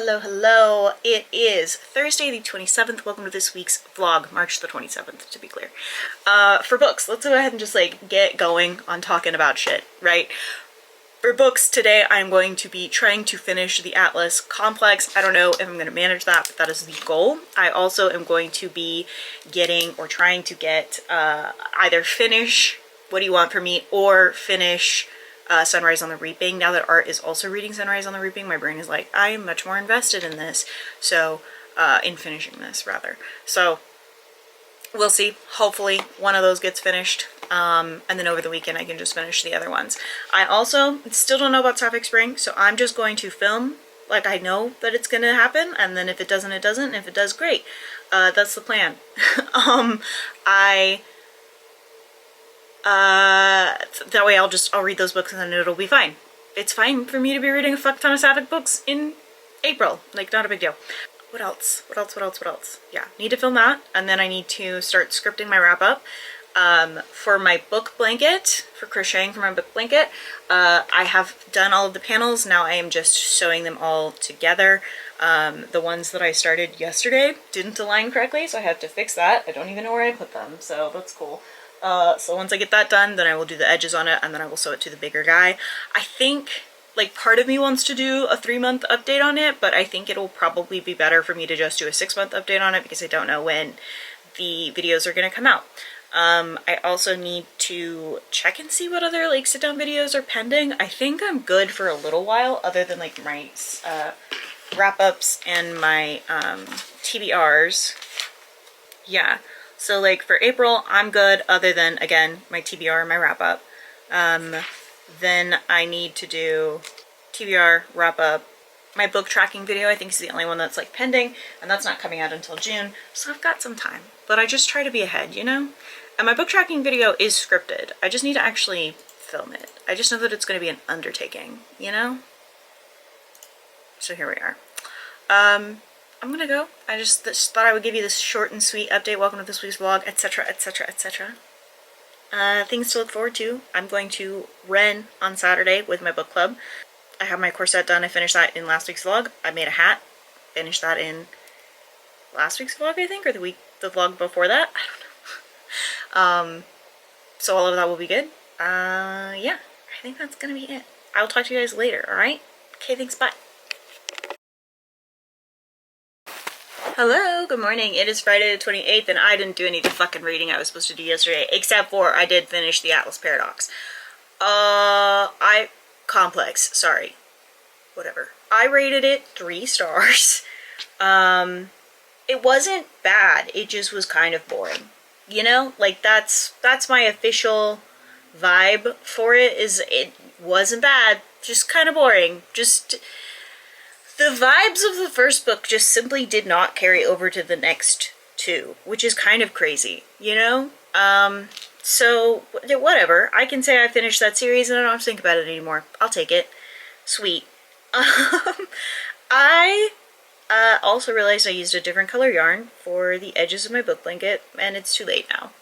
Hello, hello. It is Thursday the 27th. Welcome to this week's vlog, March the 27th, to be clear. For books, let's go ahead and just like get going on talking about shit, right? For books today, I'm going to be trying to finish the Atlas Complex. I don't know if I'm going to manage that, but that is the goal. I also am going to be getting or trying to get either finish What Do You Want From Me or finish Sunrise on the Reaping. Now that Art is also reading Sunrise on the Reaping, my brain is like, I am much more invested in this. So, in finishing this, rather. So, we'll see. Hopefully one of those gets finished. And then over the weekend I can just finish the other ones. I also still don't know about Sapphic Spring, so I'm just going to film like I know that it's going to happen. And then if it doesn't, it doesn't. If it does, great. That's the plan. That way I'll read those books and then it'll be fine. It's fine for me to be reading a fuck ton of Sapphic books in April. Like, not a big deal. What else? Yeah, need to film that, and then I need to start scripting my wrap-up. For my book blanket, for crocheting for my book blanket, I have done all of the panels. Now I am just sewing them all together. The ones that I started yesterday didn't align correctly, so I have to fix that. I don't even know where I put them, so that's cool. So once I get that done, then I will do the edges on it, and then I will sew it to the bigger guy. I think, like, part of me wants to do a 3-month update on it, but I think it'll probably be better for me to just do a 6-month update on it because I don't know when the videos are going to come out. I also need to check and see what other, like, sit-down videos are pending. I think I'm good for a little while, other than, like, my wrap-ups and my TBRs. Yeah. So, like, for April, I'm good, other than, again, my TBR and my wrap-up. Then I need to do TBR, wrap-up. My book tracking video, I think, is the only one that's, like, pending, and that's not coming out until June, so I've got some time. But I just try to be ahead, you know? And my book tracking video is scripted. I just need to actually film it. I just know that it's going to be an undertaking, you know? So here we are. I'm gonna go. I just thought I would give you this short and sweet update. Welcome to this week's vlog, etc, etc, etc. Things to look forward to. I'm going to Ren on Saturday with my book club. I have my corset done. I finished that in last week's vlog. I made a hat. Finished that in last week's vlog, I think, or the vlog before that. I don't know. So all of that will be good. Yeah, I think that's gonna be it. I'll talk to you guys later, alright? Okay, thanks, bye. Hello, good morning. It is Friday the 28th, and I didn't do any of the fucking reading I was supposed to do yesterday, except for I did finish the Atlas Paradox. Complex, sorry. Whatever. I rated it 3 stars. It wasn't bad, it just was kind of boring. You know? Like, that's my official vibe for it, is it wasn't bad, just kind of boring. Just... the vibes of the first book just simply did not carry over to the next 2, which is kind of crazy, you know? So, whatever. I can say I finished that series and I don't have to think about it anymore. I'll take it. Sweet. I also realized I used a different color yarn for the edges of my book blanket, and it's too late now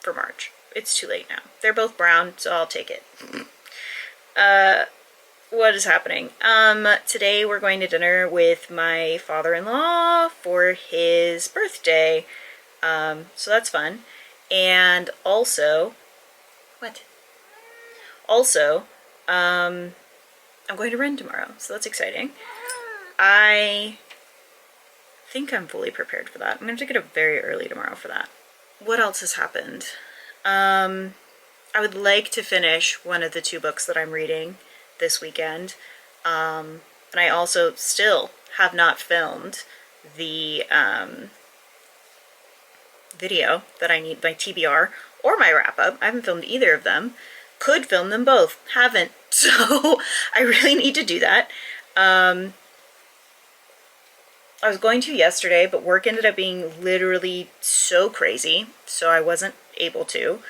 for March. It's too late now. They're both brown, so I'll take it. What is happening? Today we're going to dinner with my father-in-law for his birthday. So that's fun. And also, I'm going to Ren tomorrow, so that's exciting. I think I'm fully prepared for that. I'm going to get up very early tomorrow for that. What else has happened? I would like to finish one of the 2 books that I'm reading this weekend, and I also still have not filmed the video that I need, my TBR or my wrap-up. I haven't filmed either of them. Could film them both, haven't, so I really need to do that. I was going to yesterday, but work ended up being literally so crazy, so I wasn't able to.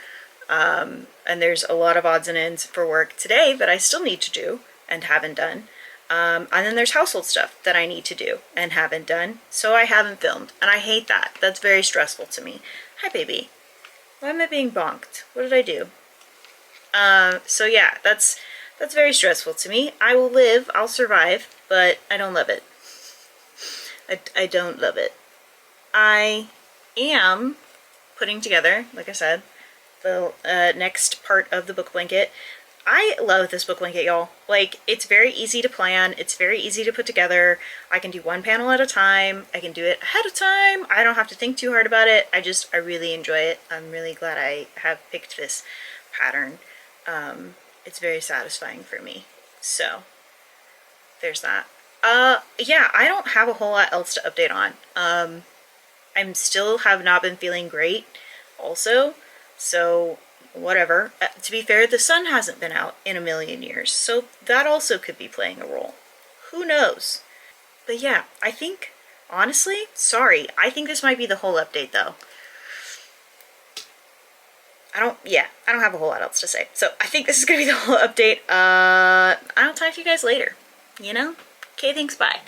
And there's a lot of odds and ends for work today that I still need to do and haven't done. And then there's household stuff that I need to do and haven't done, so I haven't filmed. And I hate that. That's very stressful to me. Hi, baby. Why am I being bonked? What did I do? So yeah, that's very stressful to me. I will live, I'll survive, but I don't love it. I don't love it. I am putting together, like I said, the next part of the book blanket. I love this book blanket, y'all. Like, it's very easy to plan. It's very easy to put together. I can do one panel at a time. I can do it ahead of time. I don't have to think too hard about it. I really enjoy it. I'm really glad I have picked this pattern. It's very satisfying for me. So, there's that. Yeah, I don't have a whole lot else to update on. I'm still have not been feeling great also. So, whatever. To be fair, the sun hasn't been out in a million years, so that also could be playing a role. Who knows? But yeah, I think, honestly, sorry, I think this might be the whole update though. I don't have a whole lot else to say. So I think this is gonna be the whole update. I'll talk to you guys later, you know? Okay, thanks, bye.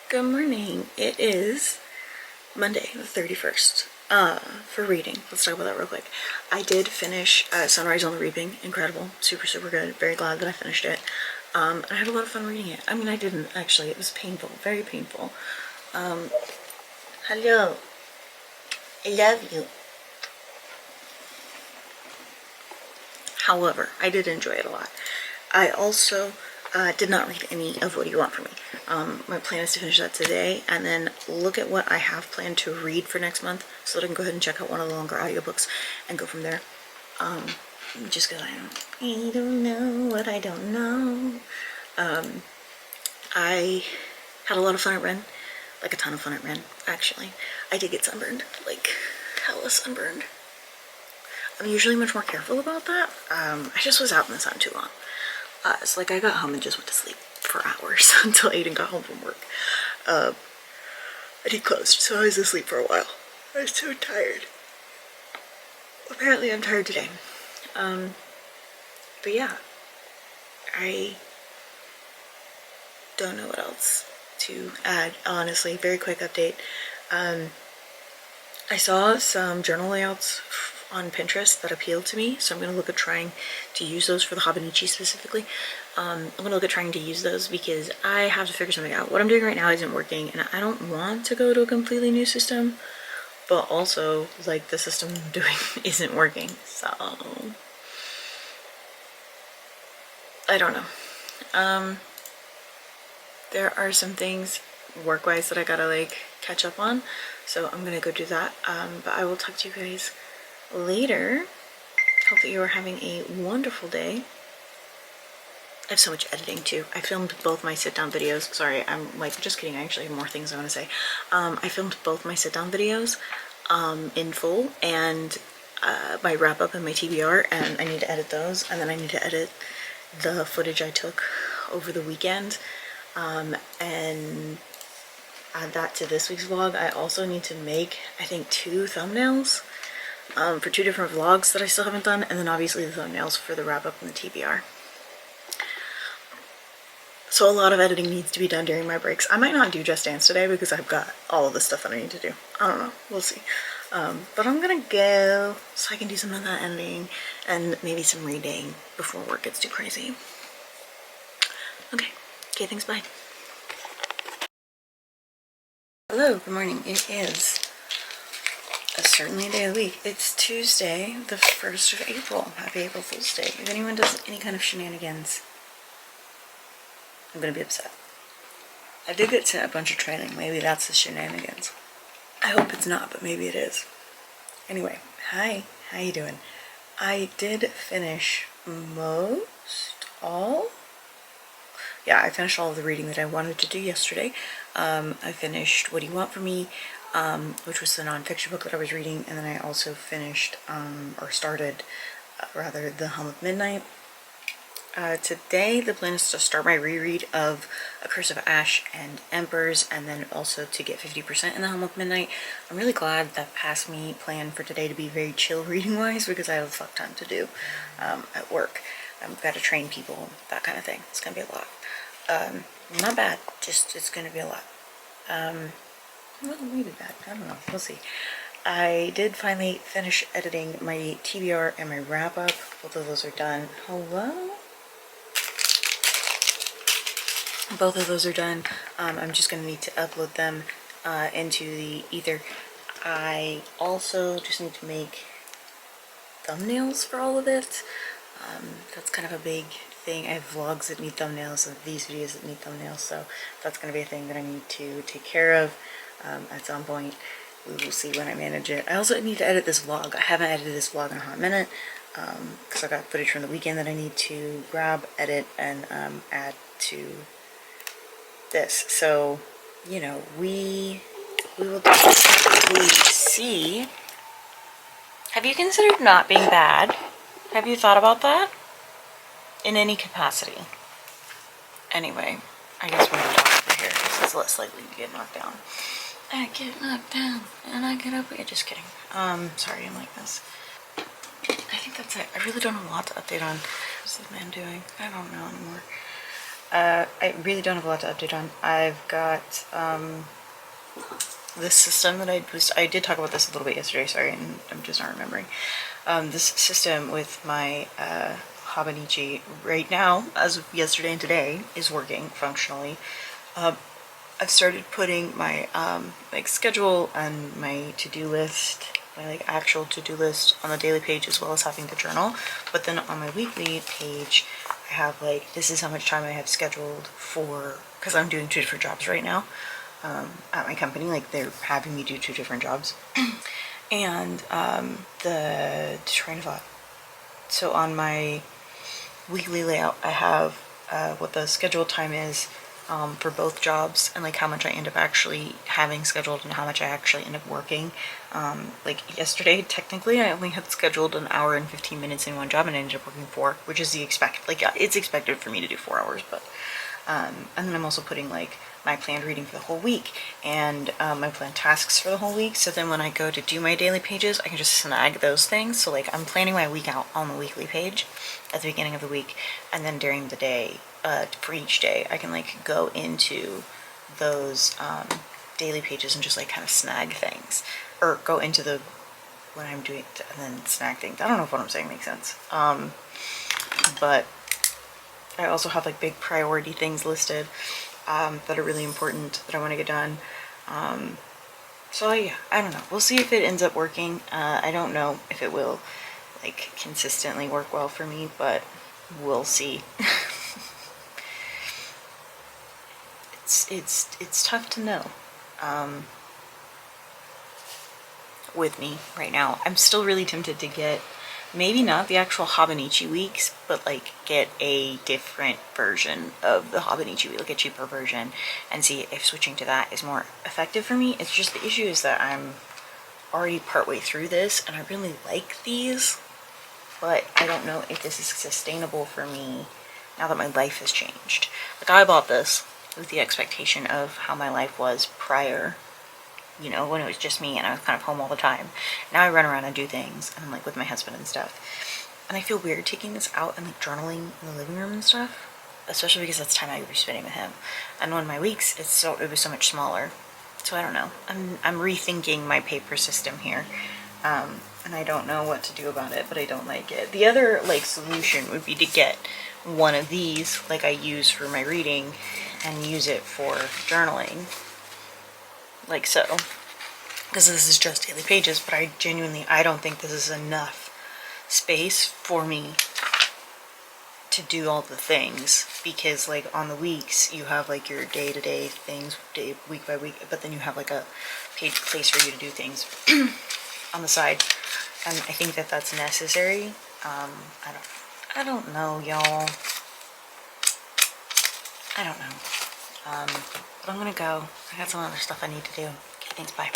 Good morning. It is Monday the 31st. For reading, let's talk about that real quick. I did finish Sunrise on the Reaping. Incredible. Super, super good. Very glad that I finished it. I had a lot of fun reading it. I mean, I didn't actually. It was painful. Very painful. Hello. I love you. However, I did enjoy it a lot. I also did not read any of What Do You Want From Me. My plan is to finish that today and then look at what I have planned to read for next month so that I can go ahead and check out one of the longer audiobooks and go from there. Just because I don't know what I don't know. I had a lot of fun at Ren. Like a ton of fun at Ren, actually. I did get sunburned. Like, hella sunburned. I'm usually much more careful about that. I just was out in the sun too long. So like I got home and just went to sleep for hours until Aiden got home from work. And he closed, so I was asleep for a while. I was so tired. Apparently I'm tired today. But yeah, I don't know what else to add, honestly. Very quick update. I saw some journal layouts on Pinterest that appealed to me, so I'm going to look at trying to use those for the Hobonichi specifically. I'm going to look at trying to use those because I have to figure something out. What I'm doing right now isn't working, and I don't want to go to a completely new system, but also, like, the system I'm doing isn't working, so I don't know. There are some things work-wise that I gotta like catch up on, so I'm gonna go do that. But I will talk to you guys later. Hope that you are having a wonderful day. I have so much editing too. I filmed both my sit-down videos. Sorry, I'm like, just kidding. I actually have more things I want to say. I filmed both my sit-down videos in full, and my wrap-up and my TBR, and I need to edit those, and then I need to edit the footage I took over the weekend, and add that to this week's vlog. I also need to make, I think, 2 thumbnails for 2 different vlogs that I still haven't done, and then obviously the thumbnails for the wrap-up and the TBR. So a lot of editing needs to be done during my breaks. I might not do Just Dance today because I've got all of the stuff that I need to do. I don't know. We'll see. But I'm gonna go so I can do some of that editing and maybe some reading before work gets too crazy. Okay, thanks, bye. Hello, good morning. It is a certainly day of the week. It's Tuesday, the 1st of April. Happy April Fool's Day. If anyone does any kind of shenanigans, I'm gonna be upset. I did get sent a bunch of training. Maybe that's the shenanigans. I hope it's not, but maybe it is. Anyway, hi. How you doing? I did finish I finished all of the reading that I wanted to do yesterday. I finished What Do You Want From Me, which was the nonfiction book that I was reading, and then I also finished, started The Hum of Midnight. Today the plan is to start my reread of A Curse of Ash and Embers, and then also to get 50% in The Hum of Midnight. I'm really glad that past me planned for today to be very chill reading wise, because I have a fuck ton to do at work. I've got to train people, that kind of thing. It's gonna be a lot. Not bad, just it's gonna be a lot. Well, maybe bad, I don't know, we'll see. I did finally finish editing my TBR and my wrap-up. Both of those are done. Hello? Both of those are done. I'm just going to need to upload them into the ether. I also just need to make thumbnails for all of it. That's kind of a big thing. I have vlogs that need thumbnails and these videos that need thumbnails, so that's going to be a thing that I need to take care of at some point. We will see when I manage it. I also need to edit this vlog. I haven't edited this vlog in a hot minute because I got footage from the weekend that I need to grab, edit, and add to this. So, you know, we will definitely see. Have you considered not being bad? Have you thought about that? In any capacity? Anyway, I guess we're going to talk over here because it's less likely to get knocked down. I get knocked down and I get up again. Just kidding. Sorry, I'm like this. I think that's it. I really don't have a lot to update on. What's this man doing? I don't know anymore. I really don't have a lot to update on. I've got this system that I did talk about this a little bit yesterday, sorry, and I'm just not remembering. This system with my Hobonichi right now, as of yesterday and today, is working functionally. I've started putting my like schedule and my to-do list, my like actual to-do list on the daily page, as well as having the journal. But then on my weekly page, I have like, this is how much time I have scheduled for, because I'm doing 2 different jobs right now at my company. Like, they're having me do 2 different jobs. And the train of thought. So on my weekly layout, I have what the scheduled time is for both jobs, and like how much I end up actually having scheduled and how much I actually end up working. Like yesterday, technically, I only had scheduled an hour and 15 minutes in one job, and I ended up working 4, which is the expected. Like it's expected for me to do 4 hours, but and then I'm also putting like my planned reading for the whole week and my planned tasks for the whole week. So then when I go to do my daily pages, I can just snag those things. So like I'm planning my week out on the weekly page at the beginning of the week, and then during the day, for each day, I can like go into those daily pages and just like kind of snag things, or go into the when I'm doing it and then snag things. I don't know if what I'm saying makes sense. But I also have like big priority things listed that are really important that I want to get done. So yeah, I don't know. We'll see if it ends up working. I don't know if it will like consistently work well for me, but we'll see. It's tough to know. With me right now, I'm still really tempted to get maybe not the actual Hobonichi weeks, but like get a different version of the Hobonichi week, like a cheaper version, and see if switching to that is more effective for me. It's just the issue is that I'm already partway through this and I really like these, but I don't know if this is sustainable for me now that my life has changed. Like I bought this with the expectation of how my life was prior, you know, when it was just me and I was kind of home all the time. Now I run around and do things, and I'm like with my husband and stuff. And I feel weird taking this out and like journaling in the living room and stuff, especially because that's time I would be spending with him. And on my weeks, it was so much smaller. So I don't know. I'm rethinking my paper system here, and I don't know what to do about it, but I don't like it. The other like solution would be to get one of these, like I use for my reading, and use it for journaling. Like so, because this is just daily pages, but I don't think this is enough space for me to do all the things, because like on the weeks you have like your day-to-day things, week by week, but then you have like a place for you to do things on the side, and I think that that's necessary. I don't know, y'all. I don't know. But I'm gonna go. I got some other stuff I need to do. Okay, thanks, bye.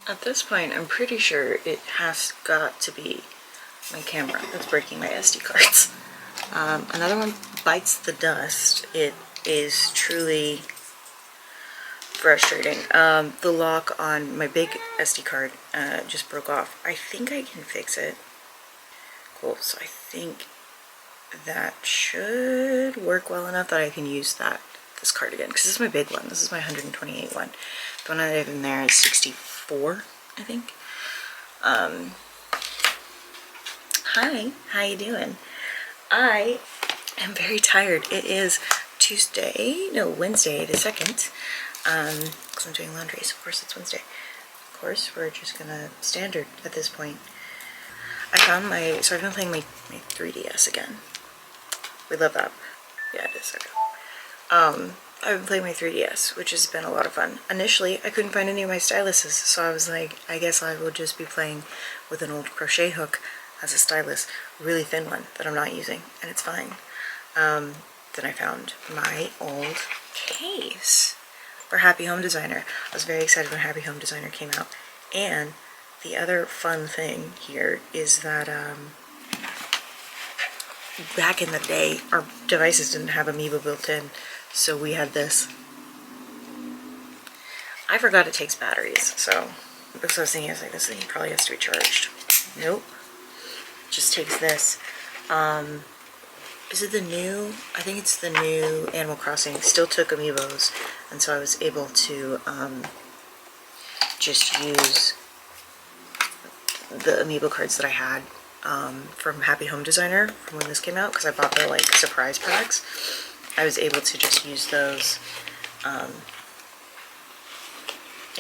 At this point, I'm pretty sure it has got to be my camera that's breaking my SD cards. Another one bites the dust. It is truly frustrating. The lock on my big SD card just broke off. I think I can fix it. Cool, so I think that should work well enough that I can use this card again, because this is my big one. This is my 128 one. The one I have in there is 64, I think. Hi, how you doing? I I'm very tired. It is Wednesday the 2nd, because I'm doing laundry, so of course it's Wednesday. Of course, we're just gonna standard at this point. So I've been playing my 3DS again. We love that. Yeah, it is. Okay. I've been playing my 3DS, which has been a lot of fun. Initially, I couldn't find any of my styluses, so I was like, I guess I will just be playing with an old crochet hook as a stylus, a really thin one that I'm not using, and it's fine. Then I found my old case for Happy Home Designer. I was very excited when Happy Home Designer came out. And the other fun thing here is that back in the day, our devices didn't have Amiibo built in, so we had this. I forgot it takes batteries, so because I was thinking, this thing probably has to be charged. Nope. Just takes this. Is it the new? I think it's the new Animal Crossing. Still took Amiibos, and so I was able to just use the Amiibo cards that I had from Happy Home Designer from when this came out, because I bought the like surprise packs. I was able to just use those and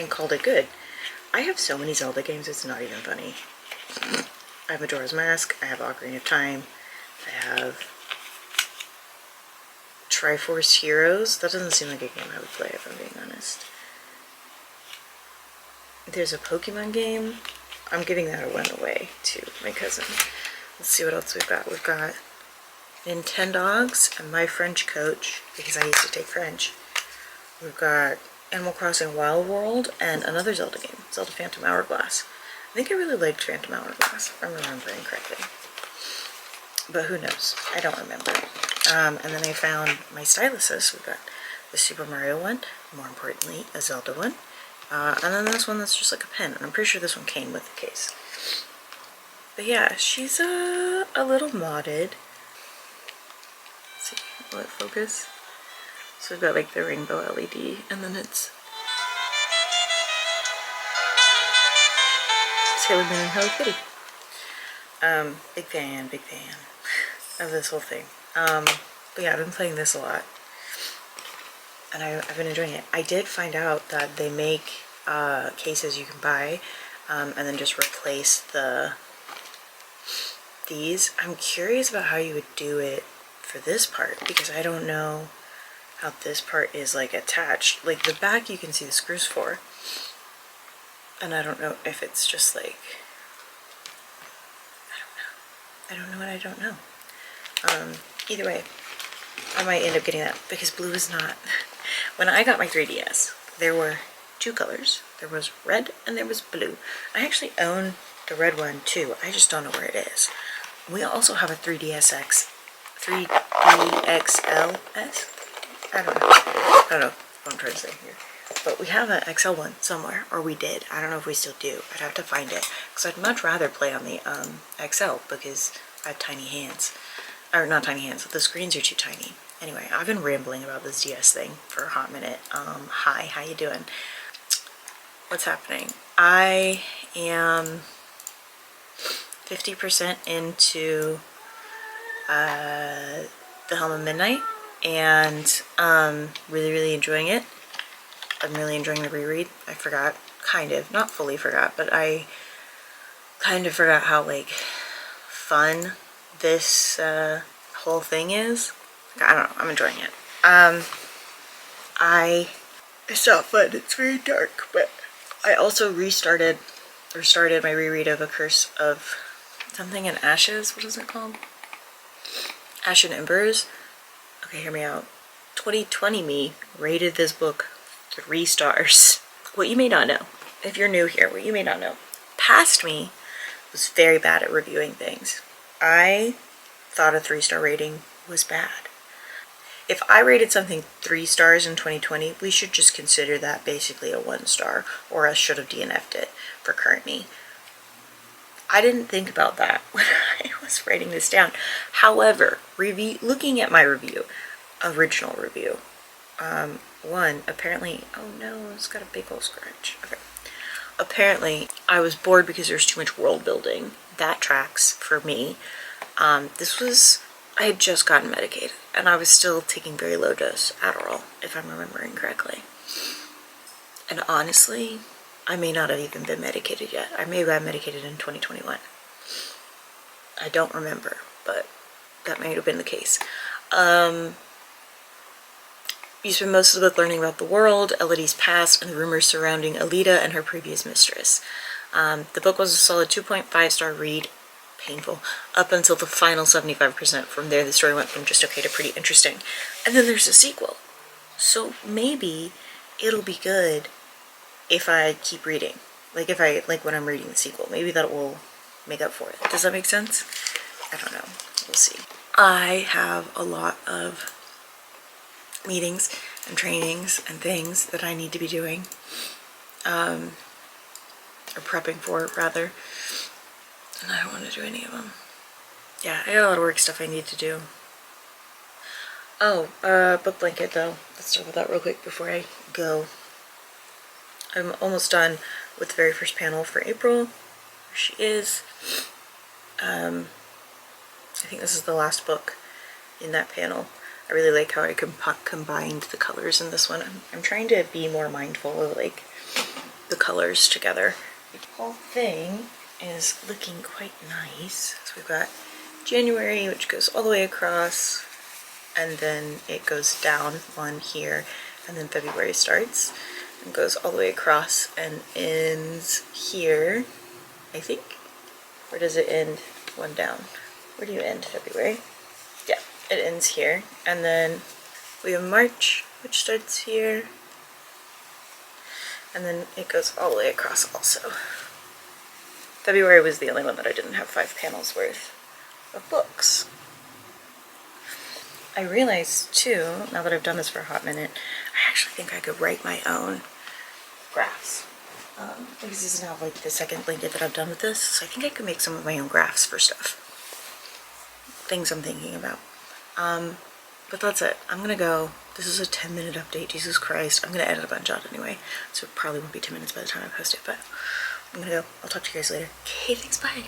called it good. I have so many Zelda games, it's not even funny. I have Majora's Mask, I have Ocarina of Time, I have Triforce Heroes. That doesn't seem like a game I would play, if I'm being honest. There's a Pokemon game. I'm giving that one away to my cousin. Let's see what else we've got. We've got Nintendogs and My French Coach, because I used to take French. We've got Animal Crossing Wild World and another Zelda game, Zelda Phantom Hourglass. I think I really liked Phantom Hourglass, if I'm remembering correctly. But who knows? I don't remember. And then I found my styluses. We've got the Super Mario one, more importantly, a Zelda one. And then this one that's just like a pen, and I'm pretty sure this one came with the case. But yeah, she's a little modded. Let's see, will it focus? So we've got like the rainbow LED, and then it's Sailor Moon and Hello Kitty. Big fan of this whole thing. But yeah, I've been playing this a lot, and I've been enjoying it. I did find out that they make cases you can buy, and then just replace these. I'm curious about how you would do it for this part, because I don't know how this part is like attached. Like the back you can see the screws for, and I don't know if it's just like, I don't know what I don't know. Either way, I might end up getting that, because blue is not. When I got my 3DS, there were two colors. There was red and there was blue. I actually own the red one too. I just don't know where it is. We also have a 3DSX, 3DXLS. I don't know what I'm trying to say here. But we have an XL one somewhere, or we did. I don't know if we still do. I'd have to find it, because I'd much rather play on the XL, because I have tiny hands. Or not tiny hands, the screens are too tiny. Anyway, I've been rambling about this DS thing for a hot minute. Hi, how you doing? What's happening? I am 50% into The Helm of Midnight, and really enjoying it. I'm really enjoying the reread. I forgot, kind of, not fully forgot, but I kind of forgot how like fun this whole thing is. I don't know, I'm enjoying it. It's not fun, it's very dark, but I also started my reread of A Curse of something in Ashes. What is it called? Ash and Embers. Okay, hear me out. 2020 me rated this book 3 stars. What you may not know, if you're new here, what you may not know, past me was very bad at reviewing things. I thought a 3-star rating was bad. If I rated something 3 stars in 2020, we should just consider that basically a 1 star, or I should have DNF'd it for current me. I didn't think about that when I was writing this down. However, looking at my review, original review, one, apparently, oh no, it's got a big old scratch. Okay. Apparently, I was bored because there's too much world building. That tracks for me. This was I had just gotten medicated and I was still taking very low dose Adderall, if I'm remembering correctly. And honestly, I may not have even been medicated yet. I may have got medicated in 2021. I don't remember, but that may have been the case. You spend most of the book learning about the world, Elodie's past, and the rumors surrounding Alida and her previous mistress. The book was a solid 2.5-star read, painful, up until the final 75%. From there, the story went from just okay to pretty interesting. And then there's a sequel. So maybe it'll be good if I keep reading. Like when I'm reading the sequel. Maybe that will make up for it. Does that make sense? I don't know. We'll see. I have a lot of meetings and trainings and things that I need to be doing. Or prepping for, rather. And I don't want to do any of them. Yeah, I got a lot of work stuff I need to do. Oh, book blanket though. Let's talk about that real quick before I go. I'm almost done with the very first panel for April. There she is. I think this is the last book in that panel. I really like how I combined the colors in this one. I'm trying to be more mindful of like the colors together. The whole thing is looking quite nice. So we've got January, which goes all the way across, and then it goes down one here, and then February starts and goes all the way across and ends here, I think. Where does it end? One down. Where do you end, February? Yeah, it ends here. And then we have March, which starts here. And then it goes all the way across also. February was the only one that I didn't have 5 panels worth of books. I realized too, now that I've done this for a hot minute, I actually think I could write my own graphs. Because this is now like the second blanket that I've done with this, so I think I could make some of my own graphs for stuff. Things I'm thinking about. But that's it. I'm gonna go. This is a 10-minute update, Jesus Christ. I'm gonna edit a bunch out anyway, so it probably won't be 10 minutes by the time I post it, but I'm gonna go. I'll talk to you guys later. Okay, thanks, bye.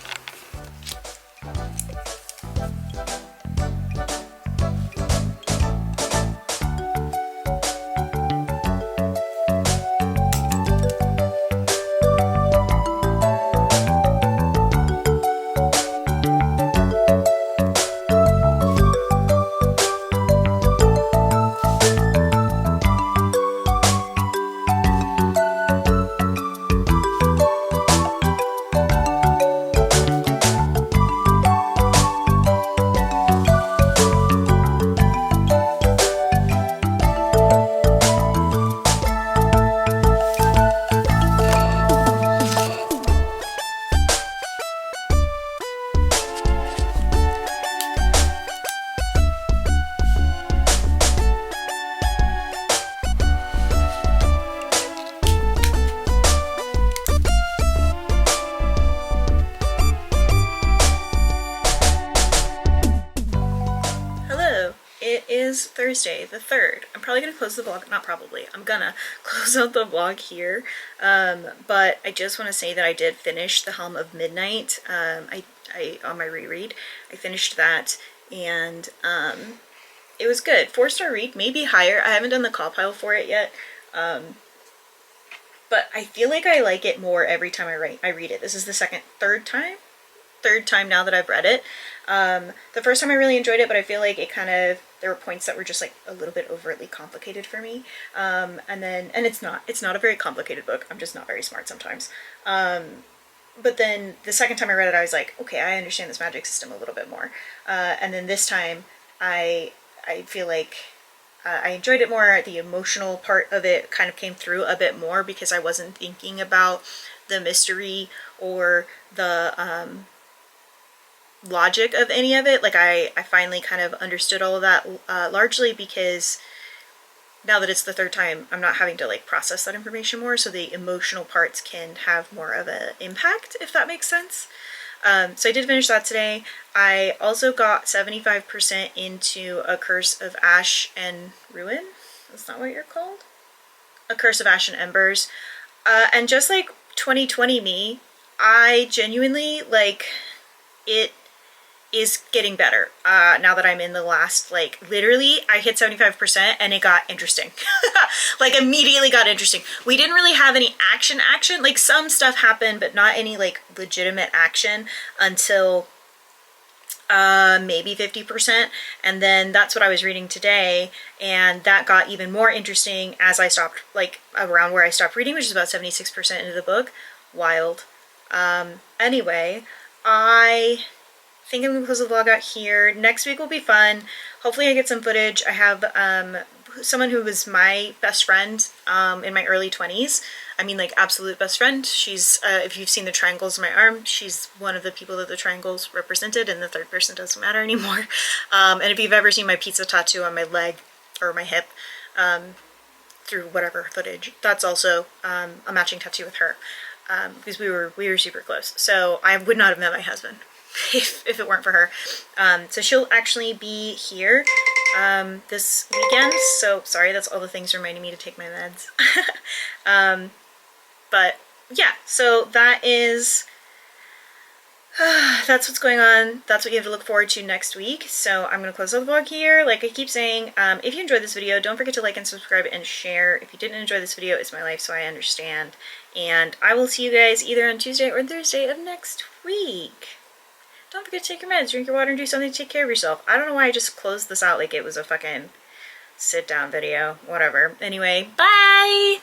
Thursday the 3rd. I'm probably gonna close the vlog, not probably, I'm gonna close out the vlog here, but I just want to say that I did finish The Helm of Midnight. I on my reread, I finished that, and it was good. 4-star read, maybe higher. I haven't done the call pile for it yet, but I feel like I like it more every time I read it. This is the third time now that I've read it. The first time I really enjoyed it, but I feel like it kind of, there were points that were just like a little bit overtly complicated for me. And it's not a very complicated book. I'm just not very smart sometimes. But then the second time I read it, I was like, okay, I understand this magic system a little bit more. And then this time I feel like I enjoyed it more. The emotional part of it kind of came through a bit more because I wasn't thinking about the mystery or the logic of any of it. Like I finally kind of understood all of that, largely because now that it's the 3rd time, I'm not having to like process that information more, so the emotional parts can have more of an impact, if that makes sense. So I did finish that today. I also got 75% into A Curse of Ash and Ruin. That's not what you're called? A Curse of Ash and Embers. And just like 2020 me, I genuinely, like, it is getting better now that I'm in the last, like, literally I hit 75% and it got interesting. Like, immediately got interesting. We didn't really have any action, like some stuff happened, but not any like legitimate action until maybe 50%, and then that's what I was reading today, and that got even more interesting as I stopped, like around where I stopped reading, which is about 76% into the book. Wild. Anyway, I think I'm gonna close the vlog out here. Next week will be fun. Hopefully I get some footage. I have someone who was my best friend in my early 20s. I mean, like, absolute best friend. She's, if you've seen the triangles in my arm, she's one of the people that the triangles represented, and the third person doesn't matter anymore. And if you've ever seen my pizza tattoo on my leg or my hip, through whatever footage, that's also a matching tattoo with her, because we were super close. So I would not have met my husband if it weren't for her. So she'll actually be here this weekend. So sorry, that's all the things reminding me to take my meds. But yeah, so that is, that's what's going on. That's what you have to look forward to next week. So I'm going to close the vlog here. Like I keep saying, if you enjoyed this video, don't forget to like and subscribe and share. If you didn't enjoy this video, it's my life, so I understand. And I will see you guys either on Tuesday or Thursday of next week. Don't forget to take your meds, drink your water, and do something to take care of yourself. I don't know why I just closed this out like it was a fucking sit down video. Whatever. Anyway, bye!